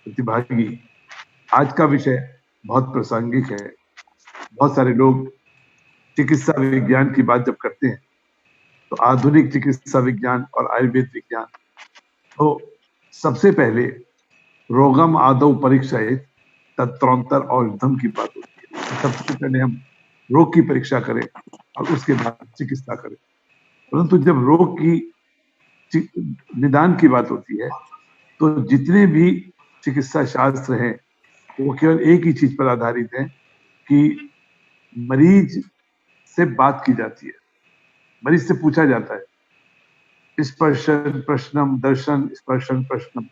प्रतिभागी, आज का विषय बहुत प्रासंगिक है। बहुत सारे लोग चिकित्सा विज्ञान की बात जब करते हैं तो आधुनिक चिकित्सा विज्ञान और आयुर्वेद विज्ञान, तो सबसे पहले रोगम आदौ परीक्षाएत तत्रोंतर और धम की बात होती है। सबसे पहले हम रोग की परीक्षा करें और उसके बाद चिकित्सा करें। परंतु जब रोग की निदान की बात होती है तो जितने भी चिकित्सा शास्त्र हैं वो केवल एक ही चीज पर आधारित है कि मरीज से बात की जाती है, मरीज से पूछा जाता है स्पर्शन प्रश्नम दर्शन स्पर्शन प्रश्नम।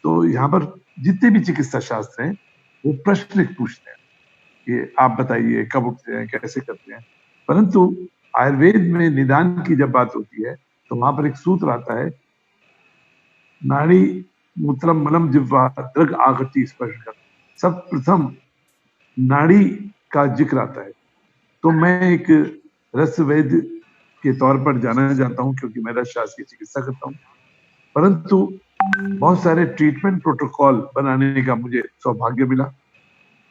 तो यहाँ पर जितने भी चिकित्सा शास्त्र हैं वो प्रश्न पूछते हैं कि आप बताइए कब उठते हैं, कैसे करते हैं। परंतु आयुर्वेद में निदान की जब बात होती है तो वहां पर एक सूत्र आता है, नाड़ी मूत्रम मलम जिह्वा दृग आकृति स्पर्श कर। सब प्रथम नाड़ी का जिक्र आता है। तो मैं एक रस वैद्य के तौर पर जाना जाता हूँ क्योंकि मैं रस शास्त्र की चिकित्सा करता हूँ। परंतु बहुत सारे ट्रीटमेंट प्रोटोकॉल बनाने का मुझे सौभाग्य मिला।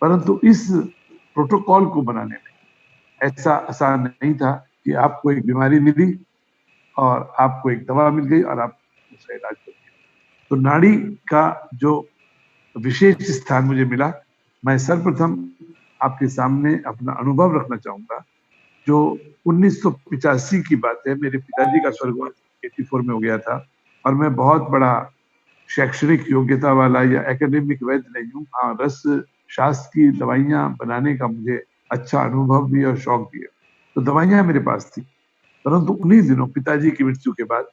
परंतु इस प्रोटोकॉल को बनाने में ऐसा आसान नहीं था कि आपको एक बीमारी मिली और आपको एक दवा मिल गई और आप उसका इलाज कर दिया। तो नाड़ी का जो विशेष स्थान मुझे मिला, मैं सर्वप्रथम आपके सामने अपना अनुभव रखना चाहूंगा। जो 1985 की बात है, मेरे पिताजी का स्वर्गवास 84 में हो गया था और मैं बहुत बड़ा शैक्षणिक योग्यता वाला या एकेडमिक वैद्य नहीं हूँ। हाँ, रस शास्त्र की दवाइयाँ बनाने का मुझे अच्छा अनुभव भी और शौक भी है, तो दवाइयाँ मेरे पास थी। परंतु उन्हीं दिनों पिताजी की मृत्यु के बाद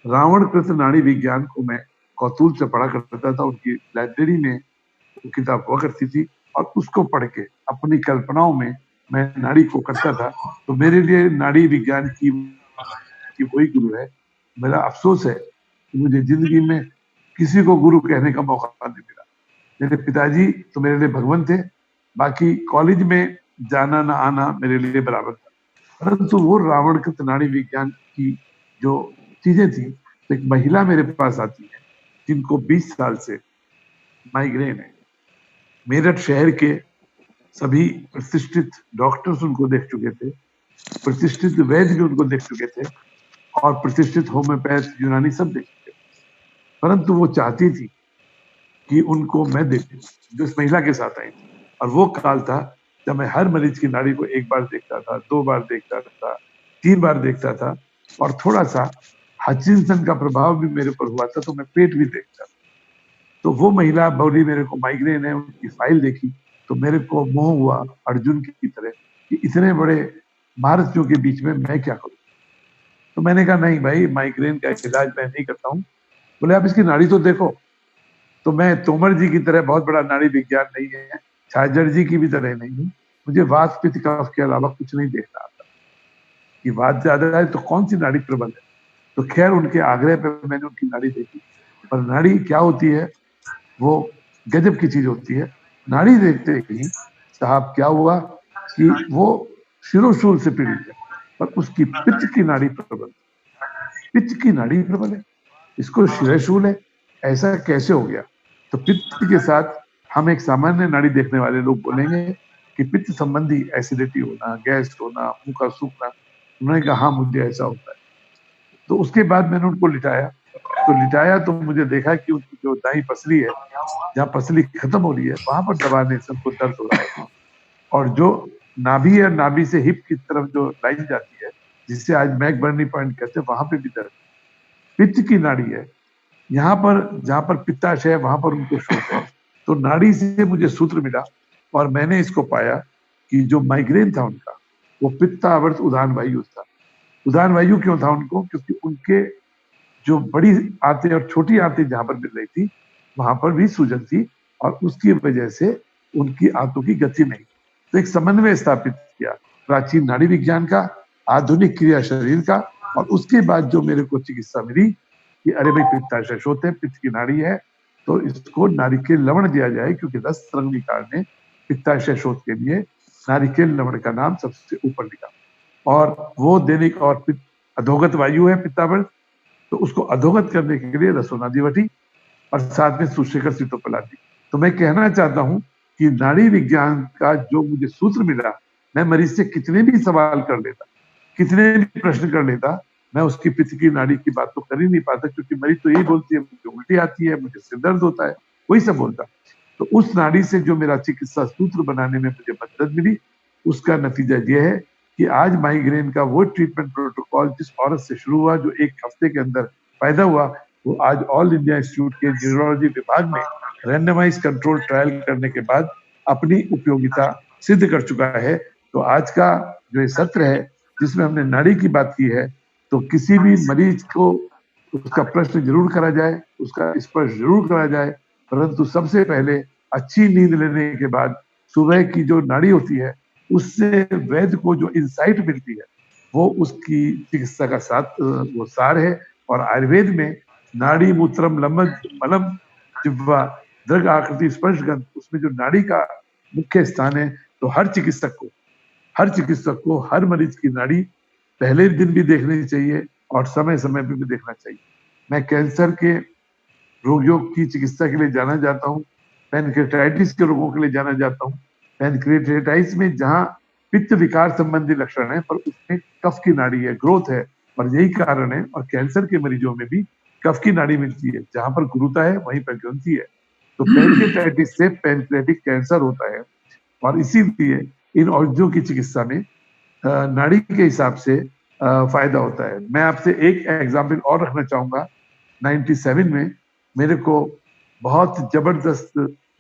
रावणकृत नाड़ी विज्ञान को मैं कौतूहल से पढ़ा करता था। उनकी लाइब्रेरी में वो किताब हुआ करती थी और उसको पढ़ के अपनी कल्पनाओं में मैं नाड़ी को करता था। तो मेरे लिए नाड़ी विज्ञान की वही गुरु है। मेरा अफसोस है कि मुझे जिंदगी में किसी को गुरु कहने का मौका नहीं मिला। मेरे पिताजी तो मेरे लिए भगवान थे, बाकी कॉलेज में जाना ना आना मेरे लिए बराबर था। परंतु वो रावणकृत नाड़ी विज्ञान की जो चीजें थी, तो एक महिला मेरे पास आती है जिनको 20 साल से माइग्रेन है। मेरठ शहर के सभी प्रतिष्ठित डॉक्टर्स उनको देख चुके थे, प्रतिष्ठित वैद्य भी उनको देख चुके थे और प्रतिष्ठित होम्योपैथ यूनानी सब देख चुके थे। परंतु वो चाहती थी कि उनको मैं देखूं जो इस महिला के साथ आई थी। और वो काल था जब मैं हर मरीज की नाड़ी को एक बार देखता था, 2 बार देखता था, 3 बार देखता था और थोड़ा सा हचिंसन का प्रभाव भी मेरे पर हुआ था तो मैं पेट भी देखता था। तो वो महिला बोली मेरे को माइग्रेन है, उनकी फाइल देखी तो मेरे को मोह हुआ अर्जुन की तरह कि इतने बड़े महारथियों के बीच में मैं क्या करूं। तो मैंने कहा नहीं भाई, माइग्रेन का इलाज मैं नहीं करता हूँ। बोले आप इसकी नाड़ी तो देखो। तो मैं तोमर जी की तरह बहुत बड़ा नाड़ी विज्ञान नहीं है, छाजर जी की भी तरह नहीं हूँ। मुझे वात पित्त कफ के अलावा कुछ नहीं देखना आता कि वात ज्यादा है तो कौन सी नाड़ी प्रबल है। तो खैर उनके आग्रह पर मैंने उनकी नाड़ी देखी। पर नाड़ी क्या होती है, वो गजब की चीज होती है। नाड़ी देखते ही साहब क्या हुआ कि वो शिरोशूल से पीड़ित है पर उसकी पित्त की नाड़ी प्रबल, पित्त की नाड़ी प्रबल है, इसको शिरोशूल है, ऐसा कैसे हो गया। तो पित्त के साथ हम एक सामान्य नाड़ी देखने वाले लोग बोलेंगे कि पित्त संबंधी एसिडिटी होना, गैस होना, मुंह का सूखना। उन्होंने कहा हाँ मुझे ऐसा होता है। तो उसके बाद मैंने उनको लिटाया। तो लिटाया तो मुझे देखा कि उनकी जो दाई पसली है, जहाँ पसली खत्म हो रही है वहां पर दबाने से उनको दर्द हो रहा है। और जो नाभि है, नाभि से हिप की तरफ जो लाइन जाती है जिससे आज मैक बर्नी पॉइंट कहते हैं, वहां पे भी दर्द। पित्त की नाड़ी है, यहाँ पर जहाँ पर पित्ताशय है वहां पर उनको शोथ है। तो नाड़ी से मुझे सूत्र मिला और मैंने इसको पाया कि जो माइग्रेन था उनका वो पित्तावर्त उदान वायु था। उदान वायु क्यों था उनको, क्योंकि उनके जो बड़ी आंतें और छोटी आंतें जहां पर मिल रही थी वहां पर भी सूजन थी और उसकी वजह से उनकी आंतों की गति नहीं। तो एक समन्वय स्थापित किया प्राचीन नाड़ी विज्ञान का, आधुनिक क्रिया शरीर का। और उसके बाद जो मेरे को चिकित्सा मिली कि अरे भाई पित्ताशय शोथ है, पित्त की नाड़ी है, तो इसको नारिकेल लवण दिया जाए क्योंकि रस रंगीकार ने पित्ताशय शोथ के लिए नारिकेल लवण का नाम सबसे ऊपर लिखा। और वो देने का, और अधोगत वायु है पित्तावर्त, तो उसको अधोगत करने के लिए रसोनादि वठी। और साथ में सुशेखर सितोपलानी। तो मैं कहना चाहता हूं कि नाड़ी विज्ञान का जो मुझे सूत्र मिला, मैं मरीज से कितने भी सवाल कर लेता, कितने भी प्रश्न कर लेता, मैं उसकी पित्त की नाड़ी की बात तो कर ही नहीं पाता, क्योंकि मरीज तो यही बोलती है मुझे उल्टी आती है, मुझे सिर दर्द होता है, वही सब बोलता। तो उस नाड़ी से जो मेरा चिकित्सा सूत्र बनाने में मुझे मदद मिली, उसका नतीजा यह है कि आज माइग्रेन का वो ट्रीटमेंट प्रोटोकॉल जिस औरत से शुरू हुआ, जो 1 हफ्ते के अंदर पैदा हुआ, वो आज ऑल इंडिया इंस्टीट्यूट के न्यूरोलॉजी विभाग में रैंडमाइज कंट्रोल ट्रायल करने के बाद अपनी उपयोगिता सिद्ध कर चुका है। तो आज का जो ये सत्र है, जिसमें हमने नाड़ी की बात की है, तो किसी भी मरीज को उसका प्रश्न जरूर करा जाए, उसका स्पर्श जरूर करा जाए, परंतु सबसे पहले अच्छी नींद लेने के बाद सुबह की जो नाड़ी होती है, उससे वैद्य को जो इंसाइट मिलती है, वो उसकी चिकित्सा का वो सार है। और आयुर्वेद में नाड़ी मूत्रम लम्ब मलम जिह्वा दृढ़ आकृति स्पर्श गंध, उसमें जो नाड़ी का मुख्य स्थान है, तो हर चिकित्सक को हर मरीज की नाड़ी पहले दिन भी देखनी चाहिए और समय समय पे भी देखना चाहिए। मैं कैंसर के रोगियों की चिकित्सा के लिए जाना जाता हूँ, पैनक्रेटाइटिस के रोगों के लिए जाना जाता हूँ। पैनक्रेटाइटिस में जहाँ पित्त विकार संबंधी लक्षण है, पर उसमें कफ की नाड़ी है, ग्रोथ है, और यही कारण है। और कैंसर के मरीजों में भी कफ की नाड़ी मिलती है, जहां पर गुरुता है वहीं पर ग्रंथि है। तो पैनक्रेटाइटिस से पैनक्रेटिक कैंसर होता है, और इसीलिए इन औषधियों की चिकित्सा में नाड़ी के हिसाब से फायदा होता है। मैं आपसे एक एग्जाम्पल और रखना चाहूंगा। 97 में मेरे को बहुत जबरदस्त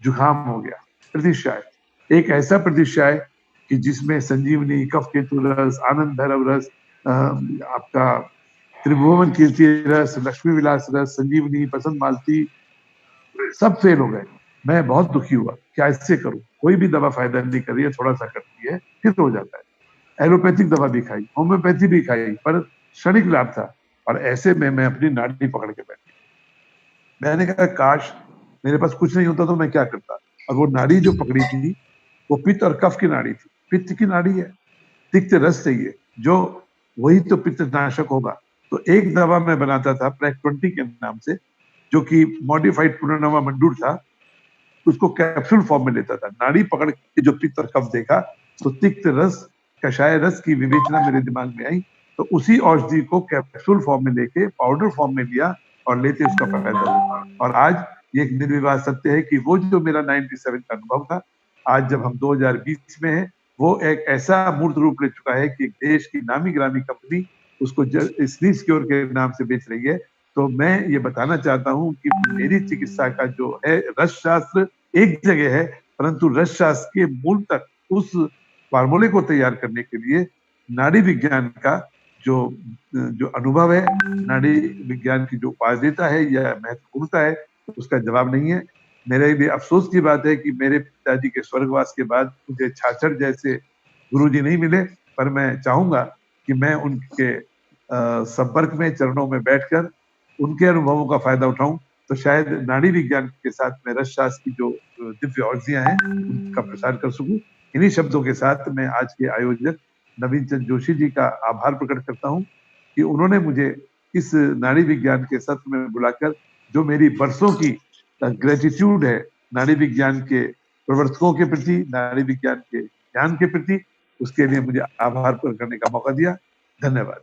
जुकाम हो गया, प्रतिशाय, एक ऐसा प्रतिशाय कि जिसमें संजीवनी, कफ केतु रस, आनंद भैरव रस, आपका त्रिभुवन कीर्ति रस, लक्ष्मी विलास रस, संजीवनी, बसंत मालती, सब फेल हो गए। मैं बहुत दुखी हुआ, क्या इससे करूं, कोई भी दवा फायदा नहीं कर रही है, थोड़ा सा करती है फिर हो जाता है। एलोपैथिक दवा भी खाई, होम्योपैथी भी खाई, पर क्षणिक लाभ था। और ऐसे में मैं अपनी नाड़ी पकड़ के बैठ गया। मैंने कहा काश मेरे पास कुछ नहीं होता तो मैं क्या करता। और वो नाड़ी जो पकड़ी थी, वो पित्त और कफ की नाड़ी थी। पित्त की नाड़ी है, तिक्त रस चाहिए, जो वही तो पित्त नाशक होगा। तो एक दवा मैं बनाता था प्रेक 20 के नाम से, जो कि मॉडिफाइड पुनर्नवा मंडूर था, उसको कैप्सूल फॉर्म में लेता था। नाड़ी पकड़ के जो पित्त और कफ देखा, तो तिक्त रस, कषाय रस की विवेचना मेरे दिमाग में आई। तो उसी औषधि को कैप्सूल फॉर्म में लेके पाउडर फॉर्म में लिया और लेते उसका फायदा हुआ। और आज ये एक निर्विवाद सत्य है कि वो जो मेरा 97 का अनुभव था, आज जब हम 2020 में हैं, वो एक ऐसा मूर्त रूप ले चुका है कि एक देश की नामी ग्रामी कंपनी उसको स्लीप क्योर के नाम से बेच रही है। तो मैं ये बताना चाहता हूँ कि मेरी चिकित्सा का जो है रस शास्त्र एक जगह है, परंतु रस शास्त्र के मूल तक उस फार्मूले को तैयार करने के लिए नाड़ी विज्ञान का जो जो अनुभव है, नाड़ी विज्ञान की जो उपादेयता है या महत्वपूर्णता है, उसका जवाब नहीं है। मेरे लिए अफसोस की बात है कि मेरे पिताजी के स्वर्गवास के बाद मुझे छाछड़ जैसे गुरुजी नहीं मिले, पर मैं चाहूंगा कि मैं उनके संपर्क में, चरणों में बैठकर उनके अनुभवों का फायदा उठाऊं, तो शायद नाड़ी विज्ञान के साथ में रस शास्त्र की जो दिव्य औषधियां हैं उनका प्रसार कर सकूं। इन्हीं शब्दों के साथ मैं आज के आयोजक नवीन चंद जोशी जी का आभार प्रकट करता हूं कि उन्होंने मुझे इस नाड़ी विज्ञान के सत्र में बुलाकर जो मेरी बरसों की ग्रेटिट्यूड है नाड़ी विज्ञान के प्रवर्तकों के प्रति, नाड़ी विज्ञान के ज्ञान के प्रति, उसके लिए मुझे आभार प्रकट करने का मौका दिया। धन्यवाद।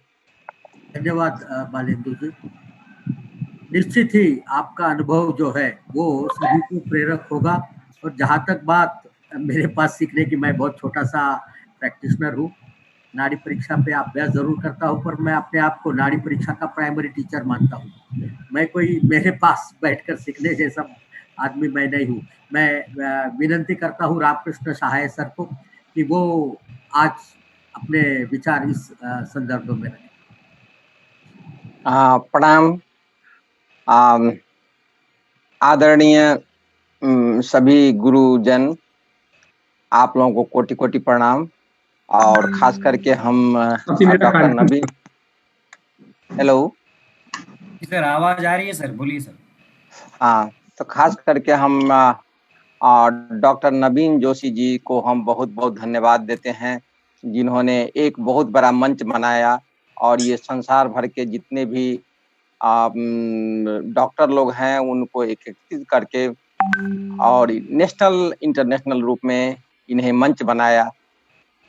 धन्यवाद बालेंदु जी। निश्चित ही आपका अनुभव जो है वो सभी को प्रेरक होगा। और जहाँ तक बात मेरे पास सीखने की, मैं बहुत छोटा सा प्रैक्टिशनर हूँ, नाड़ी परीक्षा पे अभ्यास जरूर करता हूँ, पर मैं अपने आप को नाड़ी परीक्षा का प्राइमरी टीचर मानता हूँ। मैं कोई मेरे पास बैठकर सीखने जैसा आदमी मैं नहीं हूँ। मैं विनती करता हूँ रामकृष्ण सहाय सर को कि वो आज अपने विचार इस संदर्भ में रखें। प्रणाम आदरणीय सभी गुरुजन, आप लोगों को कोटि कोटि प्रणाम। और खास करके हम डॉक्टर नबीन, हेलो सर, आवाज आ रही है सर, बोलिए सर। हाँ, तो खास करके हम डॉक्टर नवीन जोशी जी को हम बहुत बहुत धन्यवाद देते हैं, जिन्होंने एक बहुत बड़ा मंच बनाया और ये संसार भर के जितने भी डॉक्टर लोग हैं उनको एकीकृत करके और नेशनल इंटरनेशनल रूप में इन्हें मंच बनाया।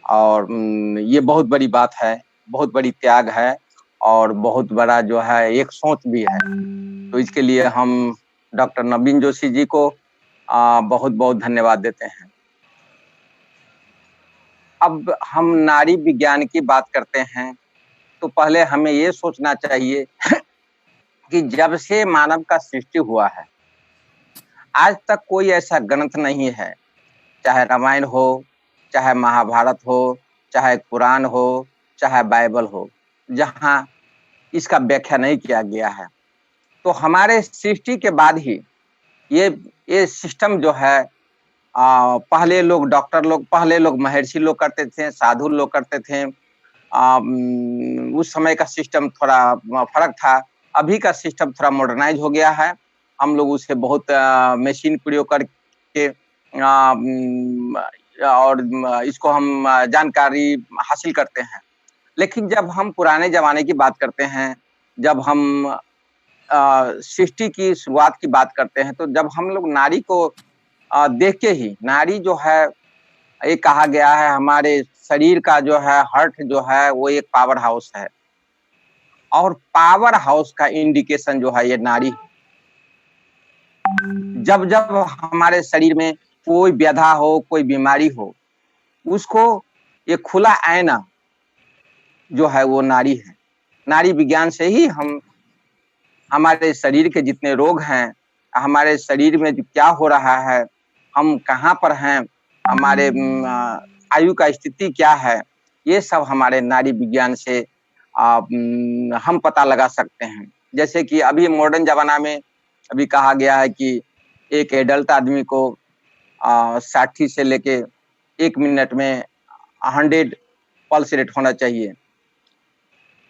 और ये बहुत बड़ी बात है, बहुत बड़ी त्याग है और बहुत बड़ा जो है एक सोच भी है। तो इसके लिए हम डॉक्टर नवीन जोशी जी को बहुत बहुत धन्यवाद देते हैं। अब हम नारी विज्ञान की बात करते हैं तो पहले हमें ये सोचना चाहिए कि जब से मानव का सृष्टि हुआ है आज तक कोई ऐसा ग्रंथ नहीं है, चाहे रामायण हो, चाहे महाभारत हो, चाहे कुरान हो, चाहे बाइबल हो, जहां इसका व्याख्या नहीं किया गया है। तो हमारे सृष्टि के बाद ही ये सिस्टम जो है पहले लोग डॉक्टर लोग, पहले लोग महर्षि लोग करते थे, साधु लोग करते थे। उस समय का सिस्टम थोड़ा फर्क था, अभी का सिस्टम थोड़ा मॉडर्नाइज हो गया है। हम लोग उसे बहुत मशीन प्रयोग करके और इसको हम जानकारी हासिल करते हैं। लेकिन जब हम पुराने जमाने की बात करते हैं, जब हम सृष्टि की शुरुआत की बात करते हैं, तो जब हम लोग नारी को देख के ही, नारी जो है ये कहा गया है हमारे शरीर का जो है हार्ट जो है वो एक पावर हाउस है और पावर हाउस का इंडिकेशन जो है ये नारी। जब जब हमारे शरीर में कोई व्यथा हो, कोई बीमारी हो, उसको ये खुला आईना जो है वो नारी है। नारी विज्ञान से ही हम हमारे शरीर के जितने रोग हैं, हमारे शरीर में क्या हो रहा है, हम कहाँ पर हैं, हमारे आयु का स्थिति क्या है, ये सब हमारे नारी विज्ञान से हम पता लगा सकते हैं। जैसे कि अभी मॉडर्न जमाना में अभी कहा गया है कि एक एडल्ट आदमी को 60 से लेके 1 मिनट में 100 पल्स रेट होना चाहिए।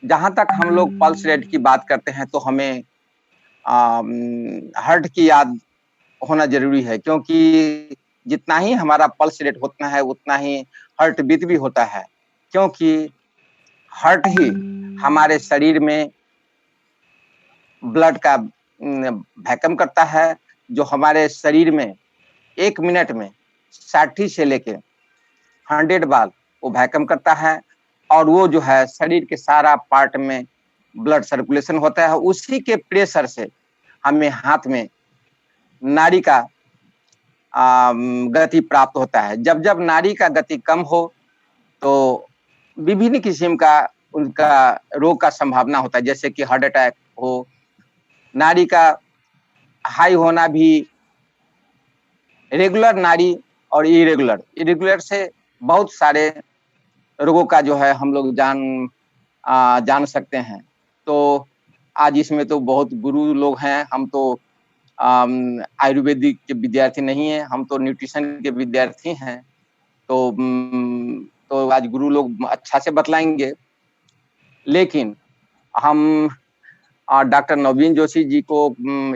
जहां तक हम लोग पल्स रेट की बात करते हैं तो हमें हार्ट की याद होना जरूरी है, क्योंकि जितना ही हमारा पल्स रेट होता है उतना ही हार्ट बीट भी होता है, क्योंकि हार्ट ही हमारे शरीर में ब्लड का वैक्यूम करता है, जो हमारे शरीर में 1 मिनट में 60 से लेके 100 बार वो वैक्यूम करता है और वो जो है शरीर के सारा पार्ट में ब्लड सर्कुलेशन होता है। उसी के प्रेशर से हमें हाथ में नाड़ी का गति प्राप्त होता है। जब जब नाड़ी का गति कम हो तो विभिन्न किस्म का उनका रोग का संभावना होता है, जैसे कि हार्ट अटैक हो। नाड़ी का हाई होना भी रेगुलर नाड़ी और इरेगुलर से बहुत सारे रोगों का जो है हम लोग जान सकते हैं। तो आज इसमें तो बहुत गुरु लोग हैं, हम तो आयुर्वेदिक के विद्यार्थी नहीं है, हम तो न्यूट्रिशन के विद्यार्थी हैं। तो आज गुरु लोग अच्छा से बतलाएंगे, लेकिन हम डॉक्टर नवीन जोशी जी को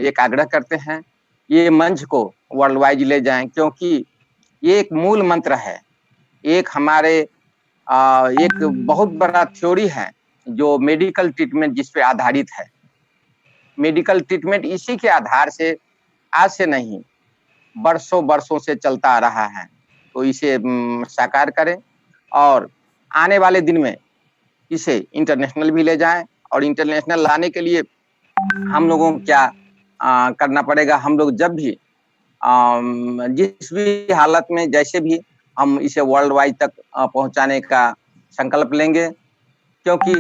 एक आग्रह करते हैं, ये मंच को वर्ल्ड वाइड ले जाएं, क्योंकि ये एक मूल मंत्र है, एक हमारे एक बहुत बड़ा थ्योरी है जो मेडिकल ट्रीटमेंट जिस पे आधारित है। मेडिकल ट्रीटमेंट इसी के आधार से आज से नहीं वर्षों से चलता आ रहा है। तो इसे साकार करें और आने वाले दिन में इसे इंटरनेशनल भी ले जाएं। और इंटरनेशनल लाने के लिए हम लोगों को क्या करना पड़ेगा, हम लोग जब भी जिस भी हालत में जैसे भी हम इसे वर्ल्ड वाइड तक पहुंचाने का संकल्प लेंगे, क्योंकि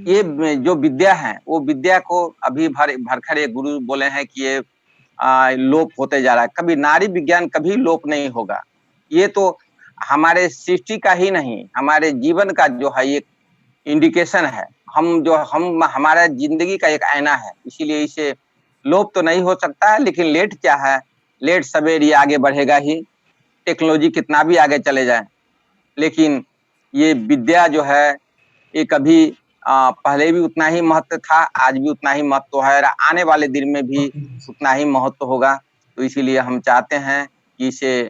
ये जो विद्या है वो विद्या को अभी भरखरे गुरु बोले हैं कि ये लोप होते जा रहा है। कभी नारी विज्ञान कभी लोप नहीं होगा। ये तो हमारे सृष्टि का ही नहीं, हमारे जीवन का जो है एक इंडिकेशन है। हमारा जिंदगी का एक आईना है, इसीलिए इसे लोप तो नहीं हो सकता है। लेकिन लेट क्या है, लेट सवेर ये आगे बढ़ेगा ही। टेक्नोलॉजी कितना भी आगे चले जाए, लेकिन ये विद्या जो है ये कभी पहले भी उतना ही महत्व था, आज भी उतना ही महत्व है, आने वाले दिन में भी उतना ही महत्व होगा। तो इसीलिए हम चाहते हैं कि इसे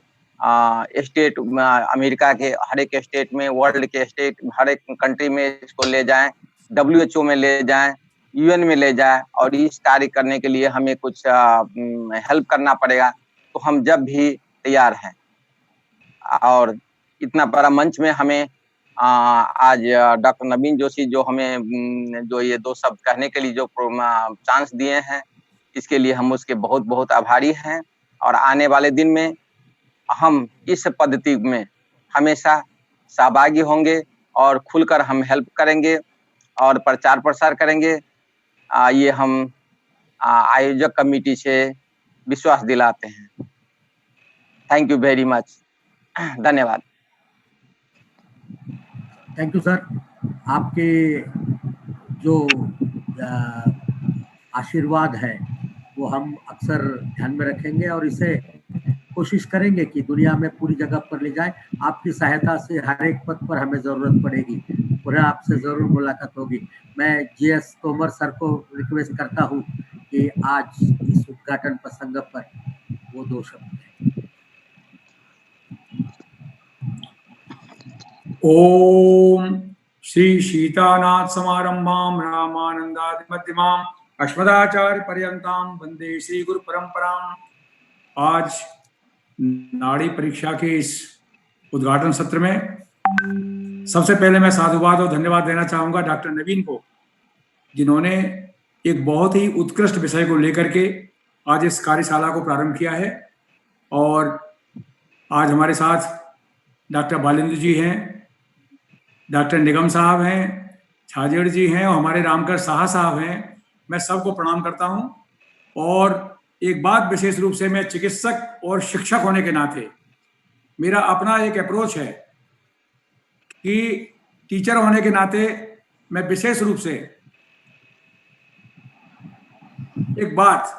स्टेट अमेरिका के हर एक स्टेट में, वर्ल्ड के स्टेट हर एक कंट्री में इसको ले जाएं, WHO में ले जाएं, यूएन में ले जाए और इस कार्य करने के लिए हमें कुछ हेल्प करना पड़ेगा तो हम जब भी तैयार हैं। और इतना बड़ा मंच में हमें आज डॉक्टर नवीन जोशी जो हमें जो ये 2 शब्द कहने के लिए जो चांस दिए हैं, इसके लिए हम उसके बहुत बहुत आभारी हैं। और आने वाले दिन में हम इस पद्धति में हमेशा सहभागी होंगे और खुलकर हम हेल्प करेंगे और प्रचार प्रसार करेंगे। ये हम आयोजक कमेटी से विश्वास दिलाते हैं। Thank you very much. धन्यवाद। Thank you sir. आपके जो आशीर्वाद है वो हम अक्सर ध्यान में रखेंगे और इसे कोशिश करेंगे कि दुनिया में पूरी जगह पर ले जाए। आपकी सहायता से हर एक पद पर हमें जरूरत पड़ेगी, और आपसे जरूर मुलाकात होगी। मैं GS तोमर सर को रिक्वेस्ट करता हूं कि आज इस उद्घाटन प्रसंग पर वो 2 शब्द कहें। ओम श्री सीतानाथ समारंभाम रामानंदादि मध्यमाम अस्मदाचार्य पर्यंताम वंदे श्री गुरु परंपराम। आज नाड़ी परीक्षा के इस उद्घाटन सत्र में सबसे पहले मैं साधुवाद और धन्यवाद देना चाहूंगा डॉक्टर नवीन को, जिन्होंने एक बहुत ही उत्कृष्ट विषय को लेकर के आज इस कार्यशाला को प्रारंभ किया है। और आज हमारे साथ डॉक्टर बालेंद्र जी हैं, डॉक्टर निगम साहब हैं, छाजेड़ जी हैं और हमारे रामकर साहा साहब हैं। मैं सबको प्रणाम करता हूं। और एक बात विशेष रूप से मैं चिकित्सक और शिक्षक होने के नाते मेरा अपना एक अप्रोच है कि टीचर होने के नाते मैं विशेष रूप से एक बात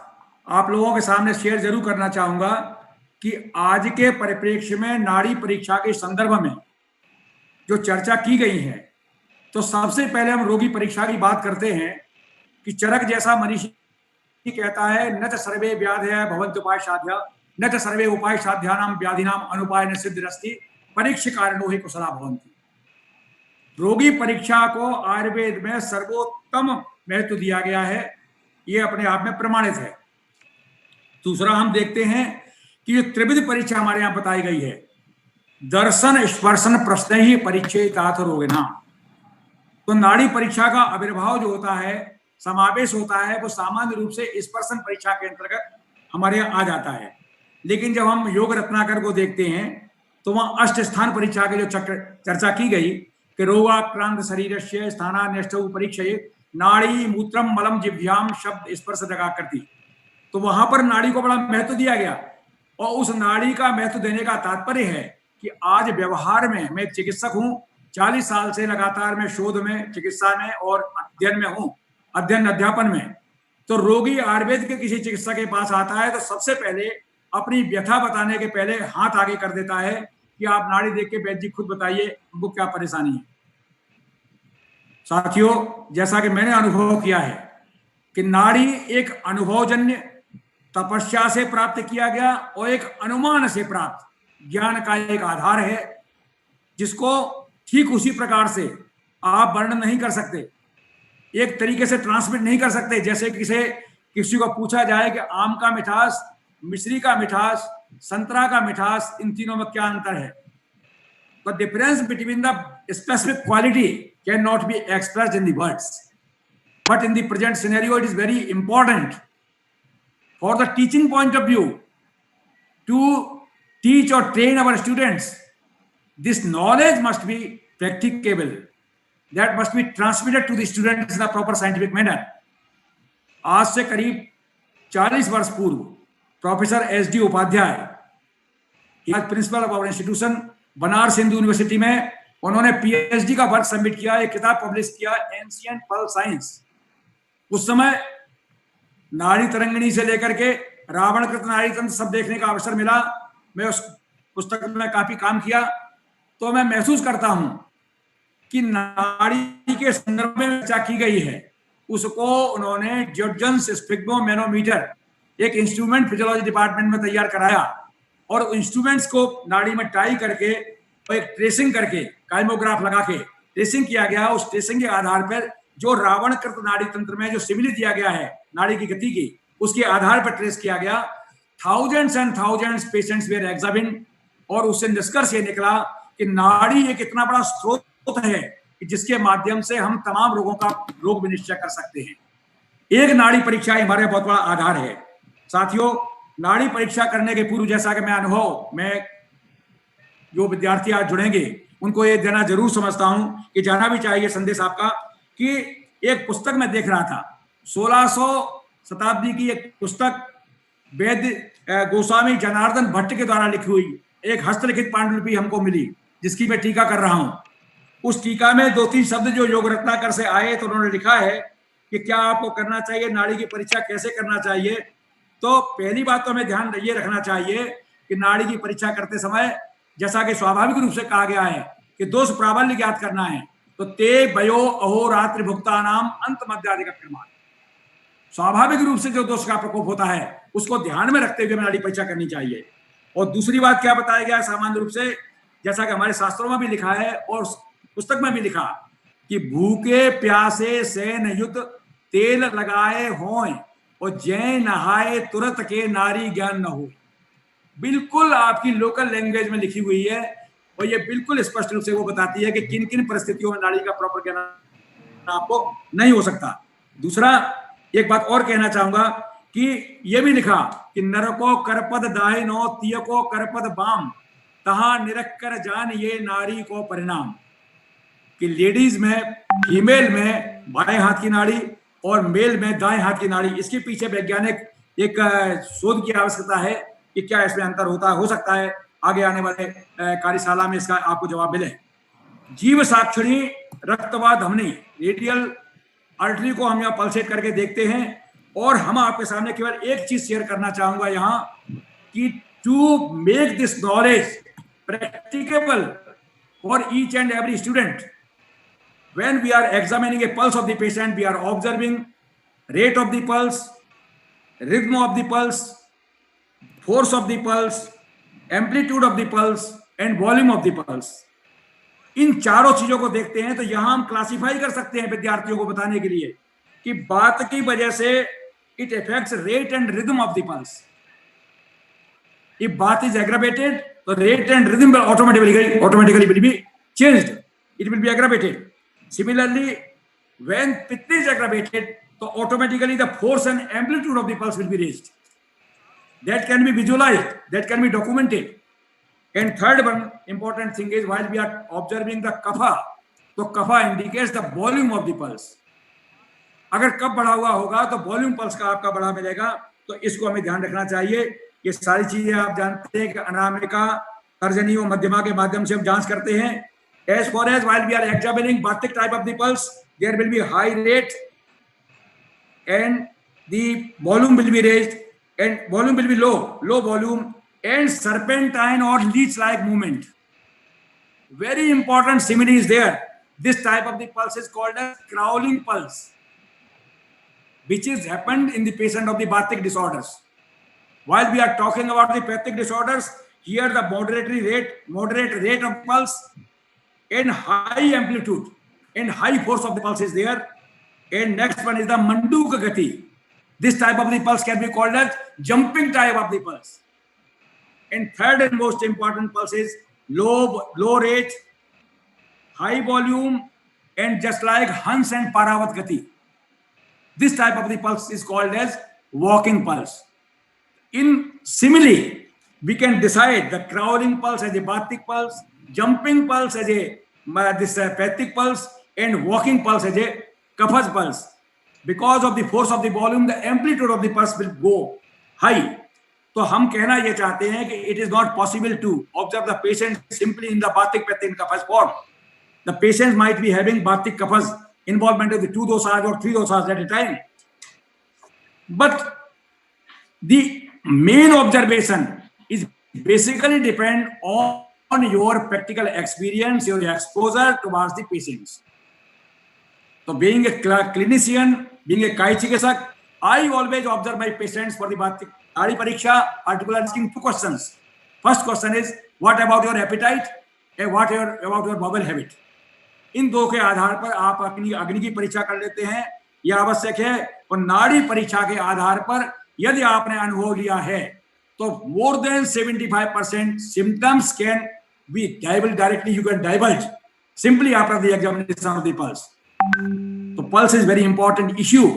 आप लोगों के सामने शेयर जरूर करना चाहूंगा कि आज के परिप्रेक्ष्य में नाड़ी परीक्षा के संदर्भ में जो चर्चा की गई है, तो सबसे पहले हम रोगी परीक्षा की बात करते हैं कि चरक जैसा मनीषी कहता है, न च सर्वे व्याधय भवन्ति उपाय साध्या, न च सर्वे उपाय साध्यानाम व्याधिनाम अनुपाय न सिद्धिरस्ति परीक्ष कारणो ही कुशला भवन्ति। रोगी परीक्षा को आयुर्वेद में सर्वोत्तम महत्व दिया गया है, ये अपने आप में प्रमाणित है। दूसरा हम देखते हैं कि जो त्रिविध परीक्षा हमारे यहाँ बताई गई है, दर्शन स्पर्शन प्रश्न ही परीक्षेतात रोगिना। तो नाड़ी परीक्षा का आविर्भाव जो होता है, समावेश होता है, वो सामान्य रूप से स्पर्शन परीक्षा के अंतर्गत हमारे यहाँ आ जाता है। लेकिन जब हम योग रत्नाकर को देखते हैं तो वहां अष्ट स्थान परीक्षा की जो चर्चा की गई कि रोगाक्रांत शरीर से स्थानान्यष्ट परीक्षे नाड़ी मूत्रम मलम जिभ्याम शब्द स्पर्श जगा करती, तो वहां पर नाड़ी को बड़ा महत्व दिया गया। और उस नाड़ी का महत्व देने का तात्पर्य है कि आज व्यवहार में मैं चिकित्सक हूं, 40 साल से लगातार मैं शोध में, चिकित्सा में और अध्ययन में हूं, अध्ययन अध्यापन में। तो रोगी आयुर्वेद के किसी चिकित्सक के पास आता है तो सबसे पहले अपनी व्यथा बताने के पहले हाथ आगे कर देता है कि आप नाड़ी देख के वैद्य जी खुद बताइए उनको क्या परेशानी है। साथियों, जैसा कि मैंने अनुभव किया है कि नाड़ी एक अनुभवजन्य तपस्या से प्राप्त किया गया और एक अनुमान से प्राप्त ज्ञान का एक आधार है, जिसको ठीक उसी प्रकार से आप वर्णन नहीं कर सकते, एक तरीके से ट्रांसमिट नहीं कर सकते। जैसे किसी को पूछा जाए कि आम का मिठास, मिश्री का मिठास, संतरा का मिठास, इन तीनों में क्या अंतर है, तो difference between the specific quality can not be expressed in the words, but in the present scenario it is very important for the teaching point of view to teach और train our students. This knowledge must be practicable. That must be transmitted to the students in a proper scientific manner. आज से करीब 40 वर्ष पूर्व professor SD Upadhyay, principal of our institution Banaras Hindu University में, उन्होंने PhD का work submit किया, एक किताब पब्लिश किया, एंशिएंट पल्स साइंस. उस समय नाड़ी तरंगिणी से लेकर के रावण कृत नाड़ी तंत्र सब देखने का अवसर मिला. मैं उस पुस्तक में काफी काम किया, तो मैं महसूस करता हूं कि नाड़ी के संदर्भ में चर्चा की गई है, उसको उन्होंने जॉर्जन्स स्फिग्मोमेनोमीटर, एक इंस्ट्रूमेंट फिजियोलॉजी डिपार्टमेंट में तैयार कराया, और इंस्ट्रूमेंट्स को नाड़ी में टाई करके और एक ट्रेसिंग करके, काइमोग्राफ लगा के ट्रेसिंग किया गया. उस ट्रेसिंग के आधार पर जो रावणकृत नाड़ी तंत्र में जो सिमिली दिया गया है नाड़ी की गति की, उसके आधार पर ट्रेस किया गया। Thousands and thousands patients were examined और उससे निष्कर्ष ये निकला कि नाड़ी एक इतना बड़ा स्रोत है कि जिसके माध्यम से हम तमाम रोगों का रोग विनिश्चय कर सकते हैं। एक नाड़ी परीक्षा हमारे बहुत बड़ा आधार है। साथियों, नाड़ी परीक्षा करने के पूर्व, जैसा कि मैं जो विद्यार्थी आज जुड़ेंगे उनको ये देना जरूर समझता हूं कि जाना भी चाहिए संदेश आपका, कि एक पुस्तक में देख रहा था, 1600 शताब्दी की एक पुस्तक वैद्य गोस्वामी जनार्दन भट्ट के द्वारा लिखी हुई एक हस्तलिखित पांडुलिपि हमको मिली, जिसकी मैं टीका कर रहा हूं। उस टीका में 2-3 शब्द जो योग रत्नाकर से आए, तो उन्होंने लिखा है कि क्या आपको करना चाहिए, नाड़ी की परीक्षा कैसे करना चाहिए। तो पहली बात तो हमें ध्यान ये रखना चाहिए कि नाड़ी की परीक्षा करते समय, जैसा कि स्वाभाविक रूप से कहा गया है कि दोष प्राबल्य ज्ञात करना है, तो ते भयो अहोरात्रि भुक्ता नाम अंत मध्याधिक क्रमान, स्वाभाविक रूप से जो दोष का प्रकोप होता है उसको ध्यान में रखते हुए नाड़ी परीक्षा करनी चाहिए। और दूसरी बात क्या बताया गया सामान्य रूप से, जैसा कि हमारे शास्त्रों में भी लिखा है और पुस्तक में भी लिखा कि भूखे प्यासे सैन युत तेल लगाए होय और जय नहाए तुरंत के नारी ज्ञान न हो। बिल्कुल आपकी लोकल लैंग्वेज में लिखी हुई है और ये बिल्कुल स्पष्ट रूप से वो बताती है कि किन किन परिस्थितियों में नाड़ी का प्रॉपर ज्ञान आपको नहीं हो सकता। दूसरा, एक बात और कहना चाहूंगा कि ये भी लिखा कि नरको करपद दाहिनो तियको करपद बाम तहा निरख कर जान ये नारी को परिणाम, कि लेडीज में, फीमेल में बाएं हाथ की नाड़ी और मेल में दाएं हाथ की नाड़ी, इसके पीछे वैज्ञानिक एक शोध की आवश्यकता है कि क्या इसमें अंतर हो सकता है। आगे आने वाले कार्यशाला में इसका आपको जवाब मिले। जीव साक्षणी रक्तवा धमनी रेडियल आर्टरी को हम यहाँ पल्सेट करके देखते हैं। और हम आपके सामने केवल एक चीज शेयर करना चाहूंगा यहाँ, कि to make this knowledge practicable for each and every student, when we are examining a pulse of the patient, we are observing rate of the pulse, rhythm of the pulse, force of the pulse, amplitude of the pulse and volume of the pulse। इन चारों चीजों को देखते हैं तो यहां हम classify कर सकते हैं विद्यार्थियों को बताने के लिए कि बात की वजह से it affects rate and rhythm of the pulse. If बात इज एग्रावेटेड तो rate and rhythm will automatically will be changed, it will be aggravated। Similarly, when pitta is aggravated, so automatically the force and amplitude of the pulse will be raised. That can be visualized, that can be documented. And third one important thing is, while we are observing the kapha, so kapha indicates the volume of the pulse. अगर कफ बढ़ा हुआ होगा तो volume pulse का आपका बढ़ा मिलेगा, तो इसको हमें ध्यान रखना चाहिए। ये सारी चीजें आप जानते हैं कि अनामिका, तर्जनी और मध्यमा के माध्यम से हम जांच करते हैं। As far as while we are examining Batik type of the pulse, there will be high rate and the volume will be raised and volume will be low volume and serpentine or leech-like movement. Very important simile is there. This type of the pulse is called as crawling pulse, which is happened in the patient of the Batik disorders. While we are talking about the Batik disorders, here the moderate rate of pulse and high amplitude and high force of the pulse is there. And next one is the Manduka Gati. This type of the pulse can be called as jumping type of the pulse. And third and most important pulse is low rate, high volume, and just like Hans and Paravat Gati. This type of the pulse is called as walking pulse. In simile, we can decide the crawling pulse as a Batik pulse, jumping pulse as a Batik pulse, and walking pulse as a Kaphas pulse. Because of the force of the volume, the amplitude of the pulse will go high. तो हम कहना ये चाहते हैं कि it is not possible to observe the patient simply in the Batik Batik Kaphas form. The patients might be having Batik Kaphas involvement of the 2 dosas or 3 dosas at a time. But the main observation is basically depend on your practical experience, your exposure towards the patients. So being a clinician, being a Kai Chikitsak, I always observe my patients for the Batik Nadi Pariksha, particularly asking 2 questions. First question is, what about your appetite and what about your bowel habit? इन दो के आधार पर आप अपनी अग्नि की परीक्षा कर लेते हैं, यह आवश्यक है। और नाड़ी परीक्षा के आधार पर यदि आपने अनुभव लिया है तो more than 75% symptoms can be divulged directly. You can divulge simply after the examination of the pulse. So pulse is very important issue,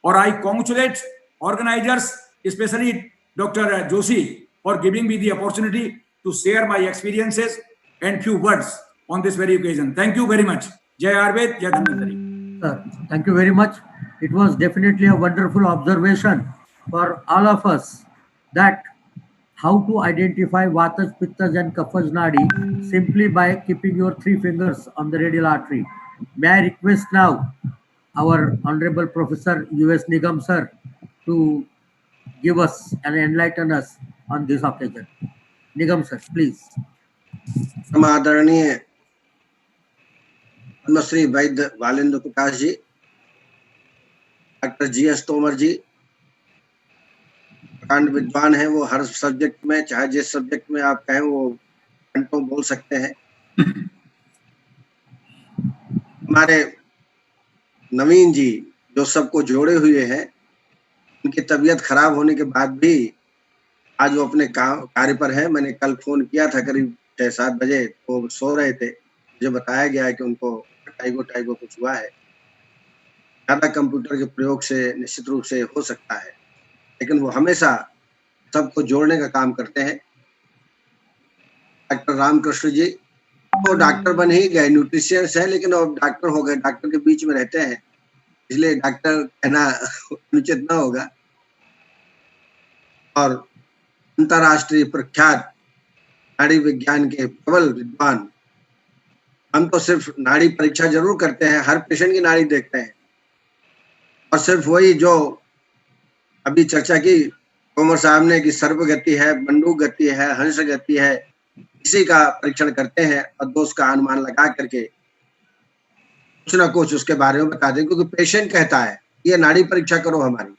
or I congratulate organizers, especially Dr. Joshi, for giving me the opportunity to share my experiences and few words on this very occasion. Thank you very much. Jai Ayurved, Jai Dhanvantari. Sir, thank you very much. It was definitely a wonderful observation for all of us that how to identify Vatas, Pittas and Kaphas Nadi simply by keeping your 3 fingers on the radial artery. May I request now our Honorable Professor U.S. Nigam sir to give us and enlighten us on this occasion. Nigam sir, please. आदरणीय पद्मश्री वैद्य Valendra Prakash ji, doctor GS. Tomar जी प्रकांड विद्वान हैं, वो हर subject में, चाहे जिस subject में आप कहें वो घंटों बोल सकते हैं। हमारे नवीन जी जो सबको जोड़े हुए हैं, उनकी तबीयत खराब होने के बाद भी आज वो अपने कार्य पर है। मैंने कल फोन किया था करीब 6-7 बजे, वो सो रहे थे। मुझे बताया गया है कि उनको टाइगो कुछ हुआ है। ज्यादा कंप्यूटर के प्रयोग से निश्चित रूप से हो सकता है, लेकिन वो हमेशा सबको जोड़ने का काम करते हैं। डॉक्टर रामकृष्ण जी वो डॉक्टर बन ही गए, न्यूट्रिशियंस है लेकिन अब डॉक्टर हो गए, डॉक्टर के बीच में रहते हैं, इसलिए डॉक्टर कहना उचित न होगा। और अंतरराष्ट्रीय प्रख्यात नाड़ी विज्ञान के प्रबल विद्वान। हम तो सिर्फ नाड़ी परीक्षा जरूर करते हैं, हर पेशेंट की नाड़ी देखते हैं, और सिर्फ वही जो अभी चर्चा की तोमर साहब ने कि सर्प गति है, बंदूक गति है, हंस गति है, इसी का परीक्षण करते हैं और दोष का अनुमान लगा करके कुछ ना कुछ उसके बारे में बता दें। क्योंकि पेशेंट कहता है ये नाड़ी परीक्षा करो हमारी,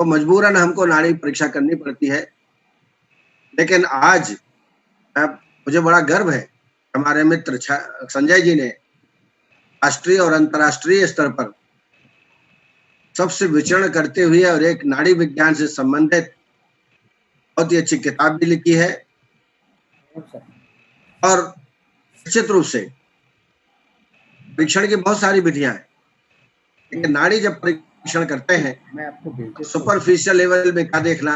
तो मजबूरन हमको नाड़ी परीक्षा करनी पड़ती है। लेकिन आज मुझे बड़ा गर्व है, हमारे मित्र संजय जी ने राष्ट्रीय और अंतर्राष्ट्रीय स्तर पर सबसे विचरण करते हुए और एक नाड़ी विज्ञान से संबंधित बहुत ही अच्छी किताब भी लिखी है। और निश्चित रूप से परीक्षण की बहुत सारी विधियां हैं, लेकिन नाड़ी जब परीक्षण करते हैं सुपरफिशियल लेवल में क्या देखना,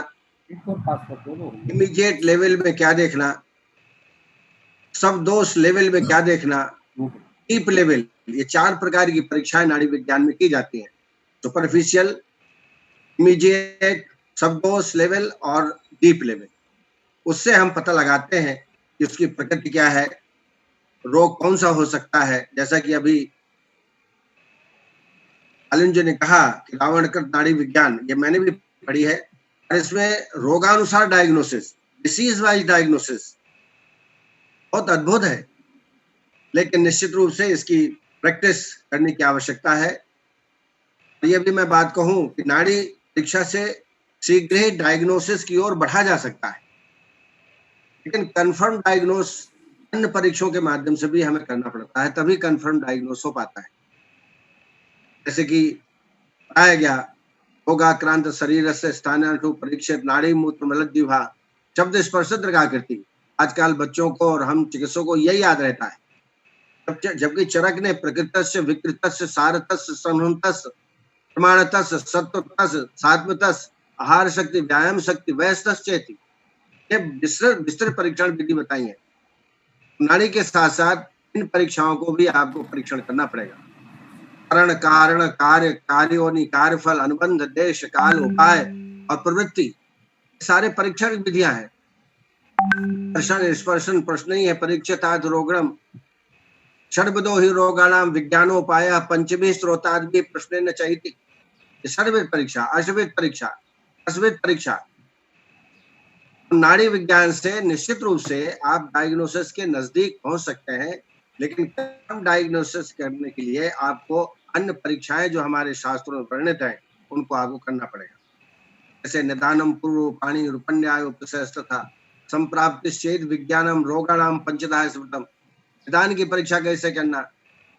इमीडिएट लेवल में क्या देखना, सब दोष लेवल में क्या देखना, डीप लेवल, ये 4 प्रकार की परीक्षाएं नाड़ी विज्ञान में की जाती हैं। सुपरफिशियल, इमीडिएट, सब दोष लेवल और डीप लेवल। उससे हम पता लगाते हैं कि उसकी प्रकृति क्या है, रोग कौन सा हो सकता है। जैसा कि अभी अलिन जी ने कहा कि रावणकृत नाड़ी विज्ञान, ये मैंने भी पढ़ी है, और इसमें रोगानुसार डायग्नोसिस, डिसीज वाइज डायग्नोसिस बहुत अद्भुत है। लेकिन निश्चित रूप से इसकी प्रैक्टिस करने की आवश्यकता है। ये भी मैं बात कहूं कि नाड़ी परीक्षा से शीघ्र ही डायग्नोसिस की ओर बढ़ा जा सकता है, लेकिन कंफर्म डायग्नोस अन्य परीक्षाओं के माध्यम से भी हमें करना पड़ता है, तभी कंफर्म डायग्नोस हो पाता है। जैसे कि बताया गया, रोगाक्रांत शरीर से स्थानांतु परीक्षित नाड़ी मूत्र मलद्युहा शब्द स्पर्श दृगाकृति। आजकल बच्चों को और हम चिकित्सकों को यही याद रहता है, जबकि चरक ने प्रकृतस्य विकृतस्य सारतस्य संहतस्य प्रमाणतस्य सत्वतस्य सात्वतस्य आहार शक्ति व्यायाम शक्ति वयस्तश्चेति, ये विस्तृत परीक्षण विधि बताई है। नाड़ी के साथ साथ इन परीक्षाओं को भी आपको परीक्षण करना पड़ेगा। कारण, कारण, कार्य, कार्योनि, कार्यफल, अनुबंध, देश, काल, उपाय और प्रवृत्ति, सारे परीक्षण विधियां हैं। दर्शन स्पर्शन प्रश्न ही है, परीक्षितात् रोगणम षड्विधो ही रोगाणाम विज्ञानोपाय पंचमी स्रोतादि प्रश्न न चाहिए। षड्विध परीक्षा, अष्टविध परीक्षा, 10विध परीक्षा। नाड़ी विज्ञान से निश्चित रूप से आप डायग्नोसिस के नजदीक पहुंच सकते हैं, लेकिन कम डायग्नोसिस करने के लिए आपको अन्य परीक्षाएं जो हमारे शास्त्रों में वर्णित है उनको आपको करना पड़ेगा। जैसे निदानम पूर्व पाणी रूपन्याय उपशस्त्र था, संप्राप्ति चेत विज्ञानम रोगाणाम पंचदाय स्मृतम। निदान की परीक्षा कैसे करना,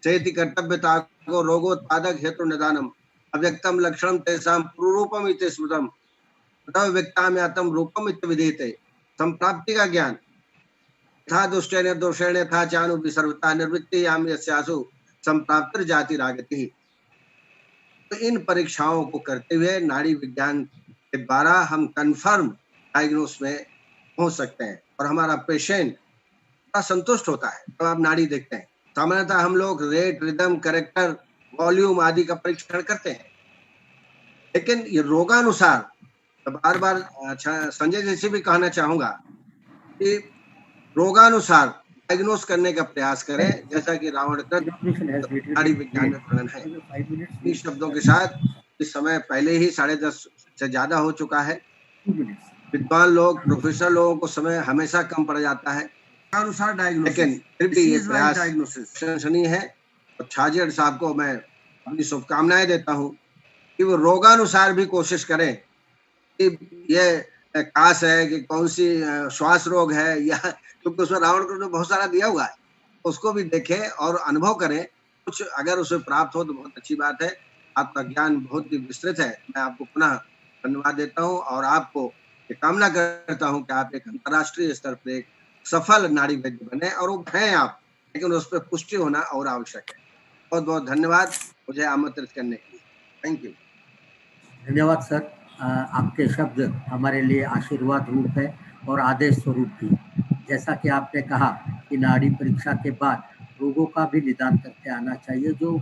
चेति कर्तव्यता को रोगोत्पादक हेतु निदानम अव्यक्तम लक्षणम तेषां पुरूपम इति स्मृतम तव व्यक्ताम्यातम रूपम इति विधीयते। संप्राप्ति का ज्ञान यथा दुष्टेन दोषेण यथा चानु विसर्वता निर्वृत्ति याम यस्यासु संप्राप्तिर जाति रागति। तो इन परीक्षाओं को करते हुए नाड़ी विज्ञान के द्वारा हम कंफर्म डायग्नोस में पहुंच सकते हैं और हमारा पेशेंट बड़ा संतुष्ट होता है जब आप नाड़ी देखते हैं। सामान्यतः हम लोग रेट, रिदम, करेक्टर, वॉल्यूम आदि का परीक्षण करते हैं, लेकिन ये रोगानुसार बार बार संजय जी से भी कहना चाहूंगा कि रोगानुसार डायग्नोस करने का प्रयास करें, जैसा कि रावणकृत नाड़ी विज्ञान में वर्णन है। इन शब्दों के साथ इस समय पहले ही 10:30 से ज्यादा हो चुका है। विद्वान लोग, प्रोफेसर लोगों को समय हमेशा कम पड़ जाता है, अनुसार डायग्नोसिस, लेकिन फिर भी ये प्रयास प्रशंसनीय है। और छाजेड़ साहब को मैं अपनी शुभकामनाएं देता हूँ कि वो रोगानुसार भी कोशिश करें कि ये कास है कि कौन सी श्वास रोग है, या क्योंकि उसमें रावणकृत में बहुत सारा दिया हुआ है, उसको भी देखें और अनुभव करें। कुछ अगर उसे प्राप्त हो तो बहुत अच्छी बात है। आपका ज्ञान बहुत ही विस्तृत है। मैं आपको पुनः धन्यवाद देता हूँ और आपको ये कामना करता हूँ कि आप एक अंतर्राष्ट्रीय स्तर पर एक सफल नाड़ी वैद्य बने, और वो हैं आप, लेकिन उस पर पुष्टि होना और आवश्यक है। बहुत बहुत धन्यवाद मुझे आमंत्रित करने के लिए। Thank you. धन्यवाद सर। आपके शब्द हमारे लिए आशीर्वाद रूप है और आदेश स्वरूप भी। जैसा कि आपने कहा कि नाड़ी परीक्षा के बाद रोगों का भी निदान करके आना चाहिए, जो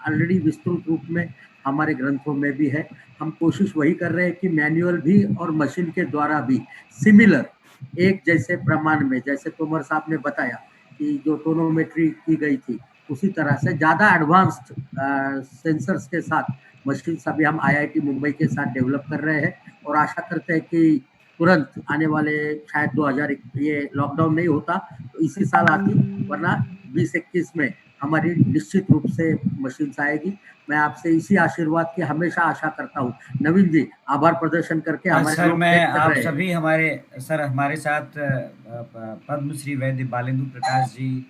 ऑलरेडी विस्तृत रूप में हमारे ग्रंथों में भी है। हम कोशिश वही कर रहे हैं कि मैनुअल भी और मशीन के द्वारा भी सिमिलर, एक जैसे प्रमाण में, जैसे तोमर साहब ने बताया कि जो टोनोमेट्री की गई थी, उसी तरह से ज़्यादा एडवांस्ड सेंसर्स के साथ मशीन अभी हम IIT मुंबई के साथ डेवलप कर रहे हैं, और आशा करते हैं कि तुरंत आने वाले शायद 2000, ये लॉकडाउन नहीं होता तो इसी साल आती, वरना 2021 में हमारी निश्चित रूप से मशीन आएगी। मैं आपसे इसी आशीर्वाद की हमेशा आशा करता हूँ। नवीन जी, आभार प्रदर्शन करके हमारे सर, मैं आप सभी हमारे साथ पद्मश्री वैद्य बालेंदु प्रकाश जी,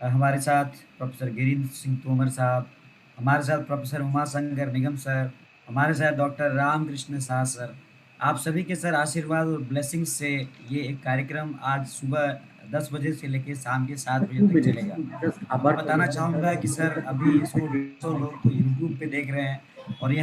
हमारे साथ प्रोफेसर गिरीन्द्र सिंह तोमर साहब, हमारे साथ प्रोफेसर उमाशंकर निगम सर, हमारे साथ डॉक्टर रामकृष्ण शाह सर, आप सभी के सर आशीर्वाद और ब्लेसिंग से ये एक कार्यक्रम आज सुबह 10 बजे से लेकर शाम के 7 बजे तक चलेगा। अब बताना चाहूँगा कि सर अभी इसको 200 लोग तो यूट्यूब पे देख रहे हैं, और